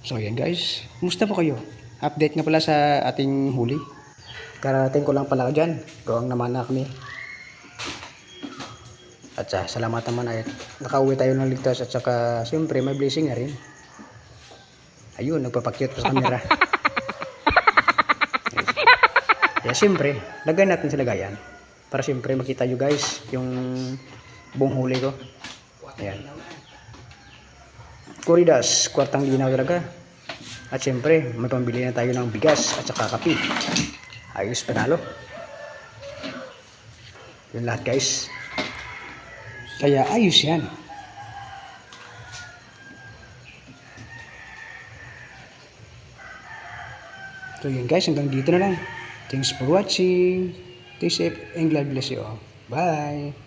So yan guys, kumusta po kayo? Update nga pala sa ating huli. Karating ko lang pala dyan, gawang naman na kami. At salamat naman ay nakauwi tayo ng ligtas at saka siyempre may blessing na rin. Ayun, nagpapakyut pa sa camera. Kaya siyempre, lagay natin sa lagayan. Para siyempre makita nyo guys yung buong huli ko. Ayan. Kuridas, kwartang linaw talaga. At siyempre, may pambili na tayo ng bigas at saka kape. Ayos, panalo. Yun lahat guys. Kaya ayos yan. So yun guys, hanggang dito na lang. Thanks for watching. Stay safe and God bless you all. Bye!